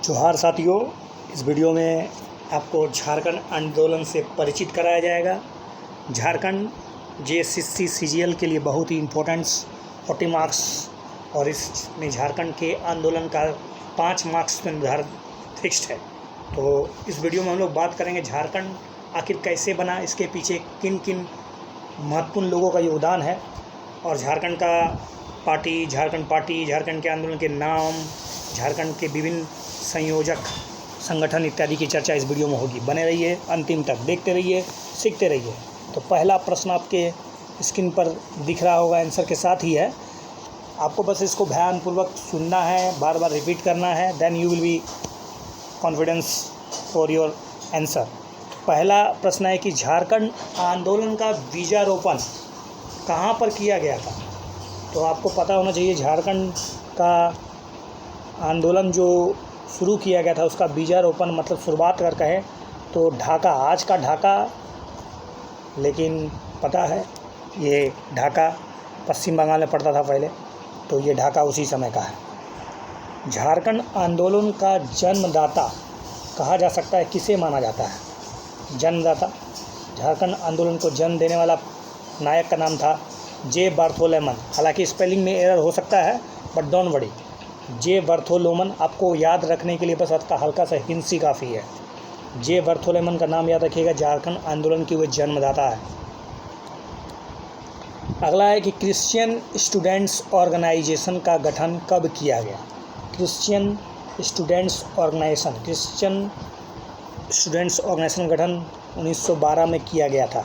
जोहार साथियों, इस वीडियो में आपको झारखंड आंदोलन से परिचित कराया जाएगा। झारखंड जेएसएससी सीजीएल के लिए बहुत ही इम्पोर्टेंट 40 मार्क्स और इसमें झारखंड के आंदोलन का 5 मार्क्स में निर्धारित फिक्स्ड है। तो इस वीडियो में हम लोग बात करेंगे झारखंड आखिर कैसे बना, इसके पीछे किन किन महत्वपूर्ण लोगों का योगदान है और झारखंड पार्टी, झारखंड के आंदोलन के नाम, झारखंड के विभिन्न संयोजक संगठन इत्यादि की चर्चा इस वीडियो में होगी। बने रहिए, अंतिम तक देखते रहिए, सीखते रहिए। तो पहला प्रश्न आपके स्क्रीन पर दिख रहा होगा, आंसर के साथ ही है। आपको बस इसको ध्यानपूर्वक सुनना है, बार बार रिपीट करना है, then you will be confidence for your answer. पहला प्रश्न है कि झारखंड आंदोलन का बीजारोपण कहाँ पर किया गया था। तो आपको पता होना चाहिए झारखंड का आंदोलन जो शुरू किया गया था उसका बीजारोपण मतलब शुरुआत अगर कहें तो ढाका, आज का ढाका, लेकिन पता है ये ढाका पश्चिम बंगाल में पड़ता था पहले, तो ये ढाका उसी समय का है। झारखंड आंदोलन का जन्मदाता कहा जा सकता है, किसे माना जाता है जन्मदाता? झारखंड आंदोलन को जन्म देने वाला नायक का नाम था जे बार्थोलोमन। हालांकि स्पेलिंग में एरर हो सकता है, बट डोंट वरी, जे बार्थोलोमन आपको याद रखने के लिए बस आपका हल्का सा हिंस ही काफ़ी है। जे बार्थोलोमन का नाम याद रखिएगा, झारखंड आंदोलन की वो जन्मदाता है। अगला है कि क्रिश्चियन स्टूडेंट्स ऑर्गेनाइजेशन का गठन कब किया गया। क्रिश्चियन स्टूडेंट्स ऑर्गेनाइजेशन का गठन 1912 में किया गया था।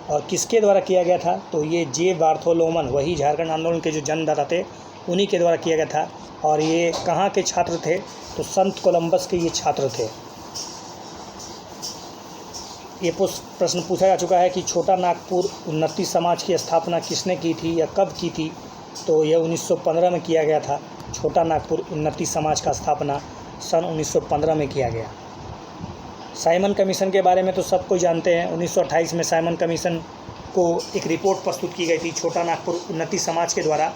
और किसके द्वारा किया गया था? तो ये जे बार्थोलोमन, वही झारखंड आंदोलन के जो जन्मदाता थे, उन्हीं के द्वारा किया गया था। और ये कहाँ के छात्र थे? तो संत कोलंबस के ये छात्र थे। ये प्रश्न पूछा जा चुका है कि छोटा नागपुर उन्नति समाज की स्थापना किसने की थी या कब की थी। तो यह 1915 में किया गया था। छोटा नागपुर उन्नति समाज का स्थापना सन 1915 में किया गया। साइमन कमीशन के बारे में तो सब कोई जानते हैं। 1928 में साइमन कमीशन को एक रिपोर्ट प्रस्तुत की गई थी छोटा नागपुर उन्नति समाज के द्वारा,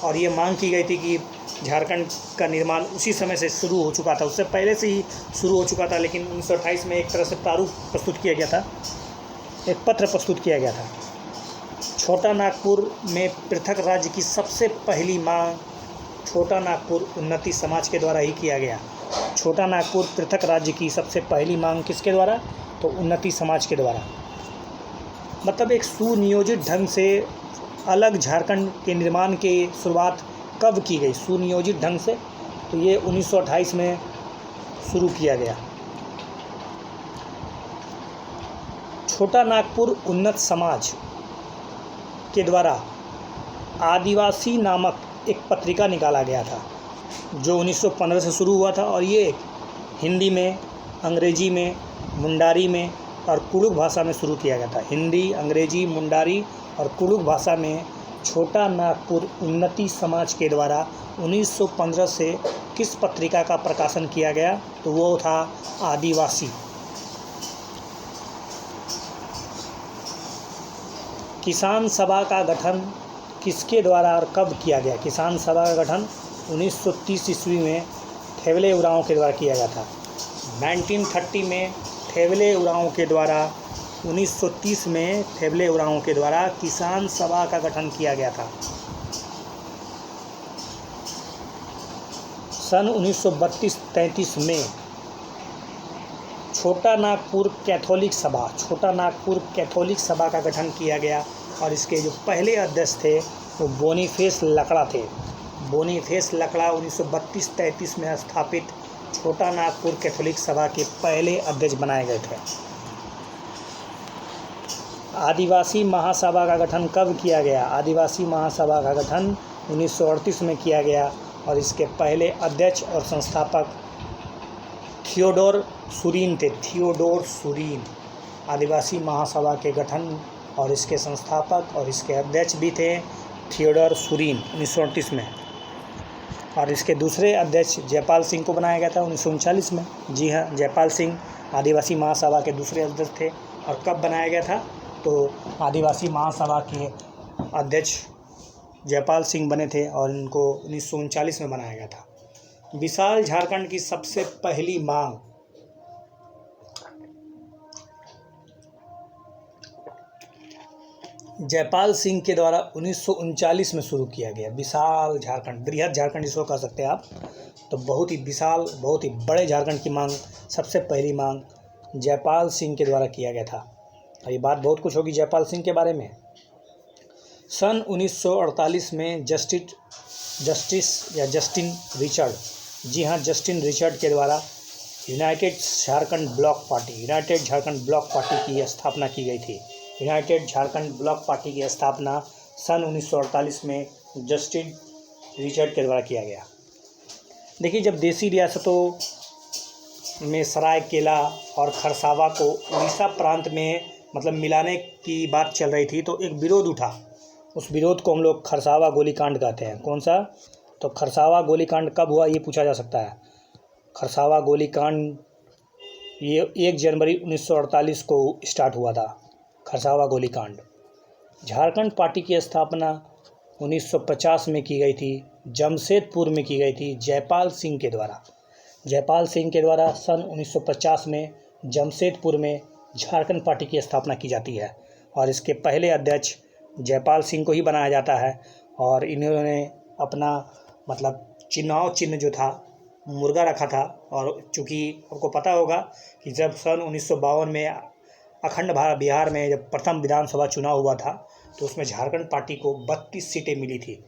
और ये मांग की गई थी कि झारखंड का निर्माण उसी समय से शुरू हो चुका था, उससे पहले से ही शुरू हो चुका था, लेकिन 1928 में एक तरह से प्रारूप प्रस्तुत किया गया था, एक पत्र प्रस्तुत किया गया था। छोटा नागपुर में पृथक राज्य की सबसे पहली मांग छोटा नागपुर उन्नति समाज के द्वारा ही किया गया। छोटा नागपुर पृथक राज्य की सबसे पहली मांग किसके द्वारा? तो उन्नति समाज के द्वारा। मतलब एक सुनियोजित ढंग से अलग झारखंड के निर्माण की शुरुआत कब की गई? सुनियोजित ढंग से, तो ये 1928 में शुरू किया गया। छोटा नागपुर उन्नत समाज के द्वारा आदिवासी नामक एक पत्रिका निकाला गया था जो 1915 से शुरू हुआ था, और ये हिंदी में, अंग्रेजी में, मुंडारी में और कुड़ुक भाषा में शुरू किया गया था। हिंदी, अंग्रेजी, मुंडारी और कुड़ुक भाषा में छोटा नागपुर उन्नति समाज के द्वारा 1915 से किस पत्रिका का प्रकाशन किया गया? तो वो था आदिवासी। किसान सभा का गठन किसके द्वारा और कब किया गया? किसान सभा का गठन 1930 ईस्वी में थेवले उरांव के द्वारा किया गया था। 1930 में थेवले उरांव के द्वारा, 1930 में थेवले उरांव के द्वारा किसान सभा का गठन किया गया था। सन 1932-33 में छोटा नागपुर कैथोलिक सभा का गठन किया गया, और इसके जो पहले अध्यक्ष थे वो बोनीफेस लकड़ा थे। बोनीफेस लकड़ा 1932-33 में स्थापित छोटा नागपुर कैथोलिक सभा के पहले अध्यक्ष बनाए गए थे। आदिवासी महासभा का गठन कब किया गया? आदिवासी महासभा का गठन 1938 में किया गया, और इसके पहले अध्यक्ष और संस्थापक थियोडोर सुरीन थे। थियोडोर सुरीन आदिवासी महासभा के गठन और इसके संस्थापक और इसके अध्यक्ष भी थे थियोडोर सुरीन 1938 में। और इसके दूसरे अध्यक्ष जयपाल सिंह को बनाया गया था 1939 में। जी हाँ, जयपाल सिंह आदिवासी महासभा के दूसरे अध्यक्ष थे। और कब बनाया गया था? तो आदिवासी महासभा के अध्यक्ष जयपाल सिंह बने थे और इनको 1939 में बनाया गया था। विशाल झारखंड की सबसे पहली मांग जयपाल सिंह के द्वारा 1939 में शुरू किया गया। विशाल झारखंड, बृहद झारखंड इसको कह सकते हैं आप। तो बहुत ही विशाल, बहुत ही बड़े झारखंड की मांग, सबसे पहली मांग जयपाल सिंह के द्वारा किया गया था। और ये बात बहुत कुछ होगी जयपाल सिंह के बारे में। सन 1948 में जस्टिन रिचर्ड, जी हाँ, जस्टिन रिचर्ड के द्वारा यूनाइटेड झारखंड ब्लॉक पार्टी की स्थापना की गई थी। यूनाइटेड झारखंड ब्लॉक पार्टी की स्थापना सन 1948 में जस्टिन रिचर्ड के द्वारा किया गया। देखिए, जब देसी रियासतों में सरायकेला और खरसावा को उड़ीसा प्रांत में मतलब मिलाने की बात चल रही थी, तो एक विरोध उठा। उस विरोध को हम लोग खरसावा गोलीकांड कहते हैं। कौन सा? तो खरसावा गोलीकांड कब हुआ ये पूछा जा सकता है। खरसावा गोलीकांड ये 1 जनवरी 1948 को स्टार्ट हुआ था। खरसावा गोलीकांड। झारखंड पार्टी की स्थापना 1950 में की गई थी, जमशेदपुर में की गई थी जयपाल सिंह के द्वारा सन 1950 में जमशेदपुर में झारखंड पार्टी की स्थापना की जाती है। और इसके पहले अध्यक्ष जयपाल सिंह को ही बनाया जाता है। और इन्होंने अपना मतलब चुनाव चिन्ह जो था मुर्गा रखा था। और चूँकि आपको पता होगा कि जब सन 1952 में अखंड भारत बिहार में जब प्रथम विधानसभा चुनाव हुआ था, तो उसमें झारखंड पार्टी को 32 सीटें मिली थी।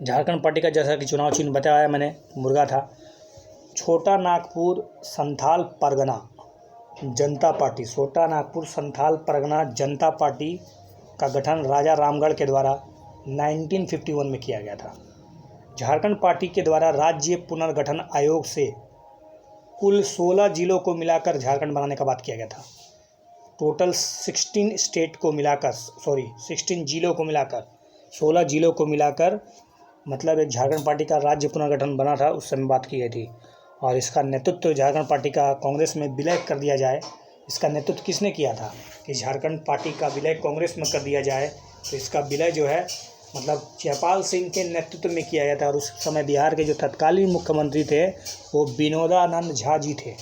झारखंड पार्टी का जैसा कि चुनाव चिन्ह बताया मैंने, मुर्गा था। छोटा नागपुर संथाल परगना जनता पार्टी का गठन राजा रामगढ़ के द्वारा 1951 में किया गया था। झारखंड पार्टी के द्वारा राज्य पुनर्गठन आयोग से कुल 16 जिलों को मिलाकर झारखंड बनाने का बात किया गया था। टोटल 16 जिलों को मिलाकर 16 जिलों को मिलाकर मतलब एक झारखंड पार्टी का राज्य पुनर्गठन बना था, उस समय बात की गई थी। और इसका नेतृत्व झारखंड पार्टी का कांग्रेस में विलय कर दिया जाए, इसका नेतृत्व किसने किया था कि झारखंड पार्टी का विलय कांग्रेस में कर दिया जाए। तो इसका विलय जो है मतलब जयपाल सिंह के नेतृत्व में किया गया था। और उस समय बिहार के जो तत्कालीन मुख्यमंत्री थे वो विनोदानंद झा जी थे।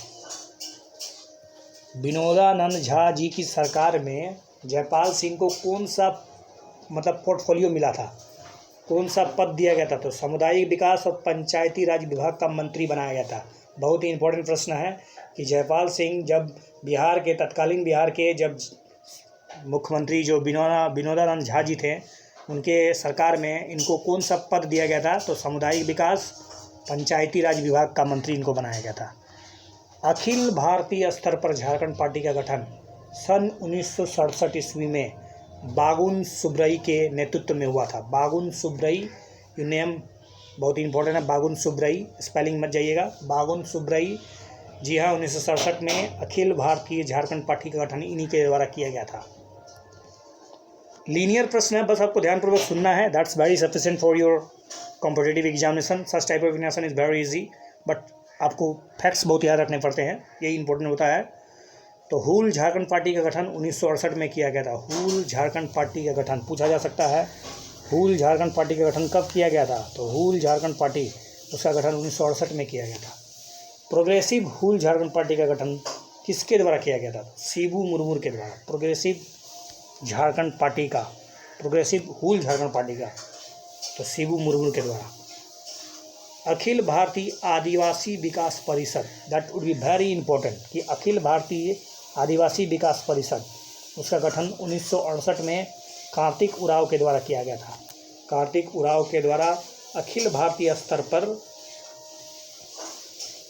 विनोदानंद झा जी की सरकार में जयपाल सिंह को कौन सा मतलब पोर्टफोलियो मिला था, कौन सा पद दिया गया था? तो सामुदायिक विकास और पंचायती राज विभाग का मंत्री बनाया गया था। बहुत ही इंपॉर्टेंट प्रश्न है कि जयपाल सिंह जब तत्कालीन बिहार के जब मुख्यमंत्री जो विनोदानंद झा जी थे, उनके सरकार में इनको कौन सा पद दिया गया था? तो सामुदायिक विकास पंचायती राज विभाग का मंत्री इनको बनाया गया था। अखिल भारतीय स्तर पर झारखंड पार्टी का गठन सन 1967 ईस्वी में बागुन सुब्रई के नेतृत्व में हुआ था। बागुन सुब्रई, ये नेम बहुत ही इंपॉर्टेंट है। बागुन सुब्रई, स्पेलिंग मत जाइएगा। बागुन सुब्रई, जी हाँ, 1967 में अखिल भारतीय झारखंड पार्टी का गठन इन्हीं के द्वारा किया गया था। लीनियर प्रश्न है, बस आपको ध्यानपूर्वक सुनना है। That's very sufficient for your competitive examination. Such type of examination is very easy, but आपको फैक्ट्स बहुत याद रखने पड़ते हैं, यही इंपॉर्टेंट होता है। तो हूल झारखंड पार्टी का गठन 1968 में किया गया था। हूल झारखंड पार्टी का गठन पूछा जा सकता है, हूल झारखंड पार्टी का गठन कब किया गया था? तो हूल झारखंड पार्टी उसका गठन 1968 में किया गया था। प्रोग्रेसिव हूल झारखंड पार्टी का गठन किसके द्वारा किया गया था? शिबू मुर्मू के द्वारा। प्रोग्रेसिव हूल झारखंड पार्टी का तो शिबू मुर्मू के द्वारा। अखिल भारतीय आदिवासी विकास परिषद, that would be very important कि अखिल भारतीय आदिवासी विकास परिषद, उसका गठन 1968 में कार्तिक उरांव के द्वारा किया गया था। कार्तिक उरांव के द्वारा अखिल भारतीय स्तर पर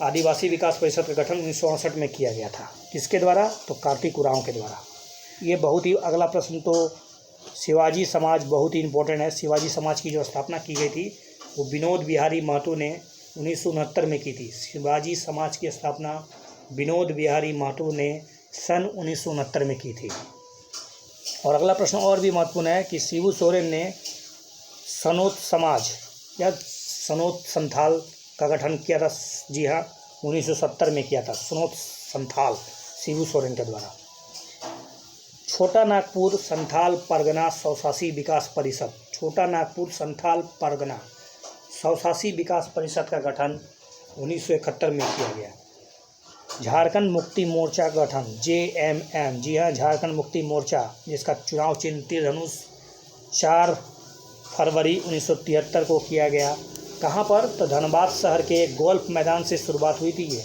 आदिवासी विकास परिषद का गठन 1968 में किया गया था। किसके द्वारा? तो कार्तिक उरांव के द्वारा। ये बहुत ही अगला प्रश्न तो शिवाजी समाज बहुत ही इंपॉर्टेंट है। शिवाजी समाज की जो स्थापना की गई थी वो विनोद बिहारी महतो ने 1969 में की थी। शिवाजी समाज की स्थापना विनोद बिहारी महतो ने सन 1969 में की थी। और अगला प्रश्न और भी महत्वपूर्ण है कि शिबू सोरेन ने सनोत समाज या सनोत संथाल का गठन किया था। जी हाँ, 1970 में किया था सनोत संथाल शिबू सोरेन के द्वारा। छोटा नागपुर संथाल परगना स्वशासी विकास परिषद, छोटा नागपुर संथाल परगना स्वशासी विकास परिषद का गठन 1971 में किया गया। झारखंड मुक्ति मोर्चा का गठन JMM, जी हाँ, झारखंड मुक्ति मोर्चा, जिसका चुनाव चिन्ह तीर धनुष 4 फरवरी 1973 को किया गया। कहाँ पर? तो धनबाद शहर के गोल्फ मैदान से शुरुआत हुई थी ये।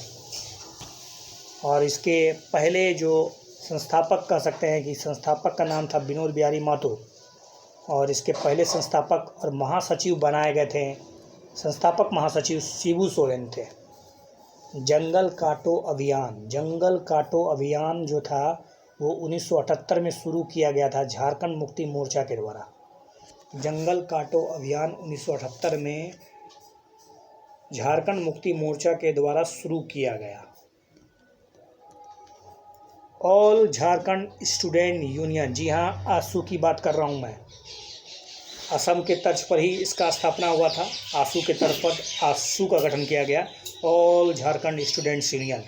और इसके पहले जो संस्थापक कह सकते हैं कि संस्थापक का नाम था विनोद बिहारी महतो, और इसके पहले संस्थापक और महासचिव बनाए गए थे, संस्थापक महासचिव शिबू सोरेन थे। जंगल काटो अभियान जो था वो 1978 में शुरू किया गया था झारखंड मुक्ति मोर्चा के द्वारा। जंगल काटो अभियान 1978 में झारखंड मुक्ति मोर्चा के द्वारा शुरू किया गया। ऑल झारखंड स्टूडेंट यूनियन, जी हाँ, आसू की बात कर रहा हूँ मैं। असम के तर्ज पर ही इसका स्थापना हुआ था। आसू के तर्ज पर आसू का गठन किया गया, ऑल झारखंड स्टूडेंट्स यूनियन,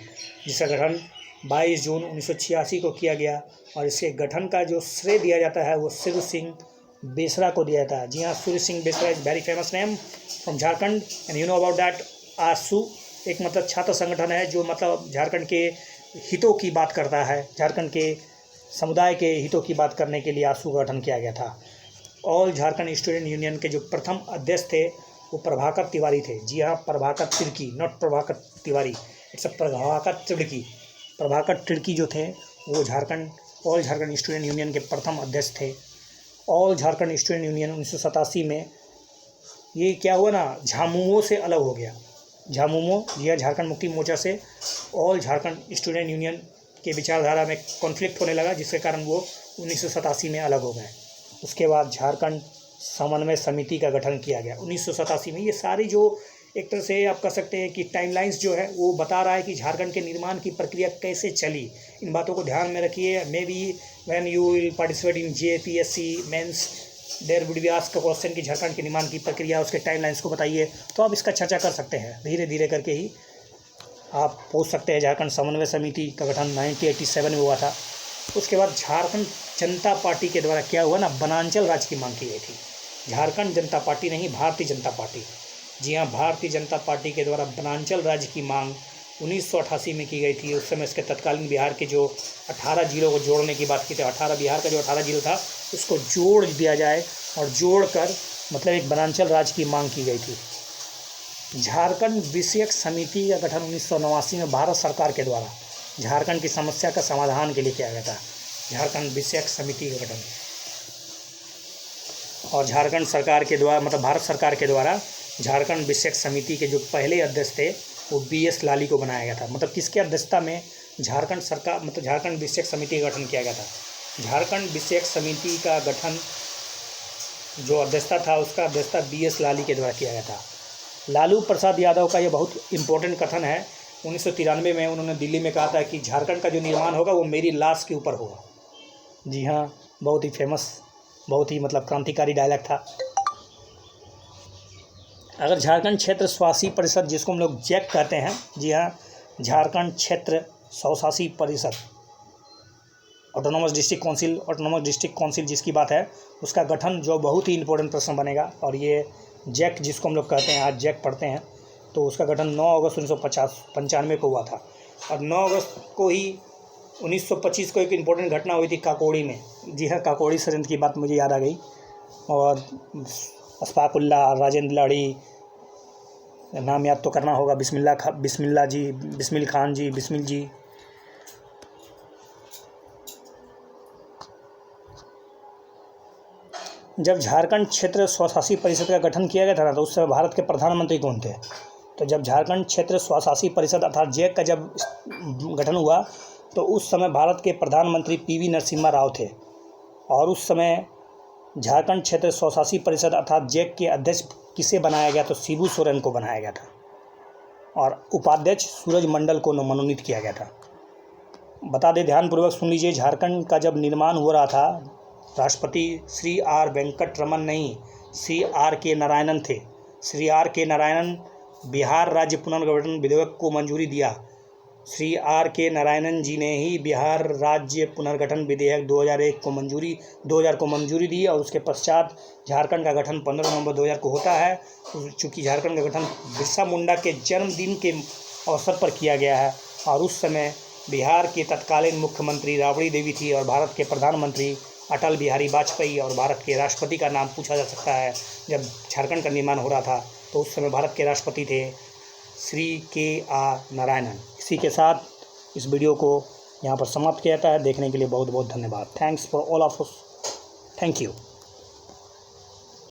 जिसका गठन 22 जून 1986 को किया गया। और इसके गठन का जो श्रेय दिया जाता है वो सूर्य सिंह बेसरा को दिया जाता है। जी हाँ, Surya Singh Besra is very famous name from Jharkhand and you know about that. आसू एक मतलब छात्र संगठन है जो मतलब झारखंड के हितों की बात करता है, झारखंड के समुदाय के हितों की बात करने के लिए आसू का गठन किया गया था। ऑल झारखंड स्टूडेंट यूनियन के जो प्रथम अध्यक्ष थे वो प्रभाकर तिवारी थे। जी हाँ, Prabhakar Tirkey, not Prabhakar Tiwari, it's a Prabhakar Tirkey. Prabhakar Tirkey जो थे वो ऑल झारखंड स्टूडेंट यूनियन के प्रथम अध्यक्ष थे। ऑल झारखंड स्टूडेंट यूनियन 1987 में ये क्या हुआ ना, झामुमो से अलग हो गया। झामुमो, यह झारखंड मुक्ति मोर्चा से ऑल झारखंड स्टूडेंट यूनियन के विचारधारा में कॉन्फ्लिक्ट होने लगा, जिसके कारण वो 1987 में अलग हो गए। उसके बाद झारखंड समन्वय समिति का गठन किया गया 1987 में। ये सारी जो एक तरह से आप कह सकते हैं कि टाइमलाइंस जो है वो बता रहा है कि झारखंड के निर्माण की प्रक्रिया कैसे चली। इन बातों को ध्यान में रखिए। May be when you will participate in JPSC mains there would be asked a question कि झारखंड के निर्माण की प्रक्रिया, उसके टाइमलाइंस को बताइए, तो आप इसका चर्चा कर सकते हैं। धीरे धीरे करके ही आप पूछ सकते हैं। झारखंड समन्वय समिति का गठन 1987 में हुआ था। उसके बाद झारखंड जनता पार्टी के द्वारा क्या हुआ ना, वनांचल राज्य की मांग की गई थी। झारखंड जनता पार्टी नहीं, भारतीय जनता पार्टी, जी हाँ, भारतीय जनता पार्टी के द्वारा वनांचल राज्य की मांग 1988 में की गई थी। उस समय इसके तत्कालीन बिहार के जो 18 जिलों को जोड़ने की बात की थी, बिहार का जो 18 जिलों था उसको जोड़ दिया जाए और जोड़कर मतलब एक वनांचल राज्य की मांग की गई थी। झारखंड विषयक समिति का गठन 1989 में भारत सरकार के द्वारा झारखंड की समस्या का समाधान के लिए किया गया था। झारखंड विषयक समिति का गठन, और झारखंड सरकार के द्वारा मतलब भारत सरकार के द्वारा झारखंड विषयक समिति के जो पहले अध्यक्ष थे वो BS लाली को बनाया गया था। मतलब किसके अध्यक्षता में झारखंड सरकार मतलब झारखंड विषयक समिति का गठन किया गया था। झारखंड विषयक समिति का गठन जो अध्यक्षता था उसका अध्यक्षता BS लाली के द्वारा किया गया था। लालू प्रसाद यादव का ये बहुत इम्पोर्टेंट कथन है। 1993 में उन्होंने दिल्ली में कहा था कि झारखंड का जो निर्माण होगा वो मेरी लाश के ऊपर होगा। जी हाँ, बहुत ही फेमस, बहुत ही मतलब क्रांतिकारी डायलॉग था। अगर झारखंड क्षेत्र स्वशासी परिषद, जिसको हम लोग जैक कहते हैं, जी हाँ, झारखंड क्षेत्र स्वशासी परिषद, ऑटोनोमस डिस्ट्रिक्ट काउंसिल जिसकी बात है, उसका गठन जो बहुत ही इंपॉर्टेंट प्रश्न बनेगा। और ये जैक जिसको हम लोग कहते हैं, आज जैक पढ़ते हैं, तो उसका गठन 9 अगस्त 1995 को हुआ था। और 9 अगस्त को ही 1925 को एक इम्पोर्टेंट घटना हुई थी काकोड़ी में। जी हाँ, काकोड़ी षड्यंत्र की बात मुझे याद आ गई। और अशफाकुल्ला, राजेंद्र लाड़ी, नाम याद तो करना होगा, बिस्मिल खान जी, बिस्मिल जी। जब झारखंड क्षेत्र स्वशासी परिषद का गठन किया गया था ना, तो उस समय भारत के प्रधानमंत्री कौन थे? तो जब झारखंड क्षेत्र स्वशासी परिषद अर्थात जैक का जब गठन हुआ तो उस समय भारत के प्रधानमंत्री PV नरसिम्हा राव थे। और उस समय झारखंड क्षेत्र स्वशासी परिषद अर्थात जैक के अध्यक्ष किसे बनाया गया? तो शिबू सोरेन को बनाया गया था। और उपाध्यक्ष सूरज मंडल को मनोनीत किया गया था। बता दें, ध्यानपूर्वक सुन लीजिए, झारखंड का जब निर्माण हो रहा था, राष्ट्रपति श्री R वेंकटरमन नहीं, CR.K. नारायणन थे। श्री R.K. नारायणन बिहार राज्य पुनर्गठन विधेयक को मंजूरी दिया श्री आर के नारायणन जी ने ही बिहार राज्य पुनर्गठन विधेयक 2000 को मंजूरी दी और उसके पश्चात झारखंड का गठन 15 नवंबर 2000 को होता है। चूँकि झारखंड का गठन बिरसा मुंडा के जन्मदिन के अवसर पर किया गया है और उस समय बिहार की तत्कालीन मुख्यमंत्री राबड़ी देवी थी और भारत के प्रधानमंत्री अटल बिहारी वाजपेयी और भारत के राष्ट्रपति का नाम पूछा जा सकता है। जब झारखंड का निर्माण हो रहा था तो उस समय भारत के राष्ट्रपति थे श्री के आर नारायणन। इसी के साथ इस वीडियो को यहाँ पर समाप्त किया जाता है। देखने के लिए बहुत बहुत धन्यवाद। Thanks for all of us. Thank you.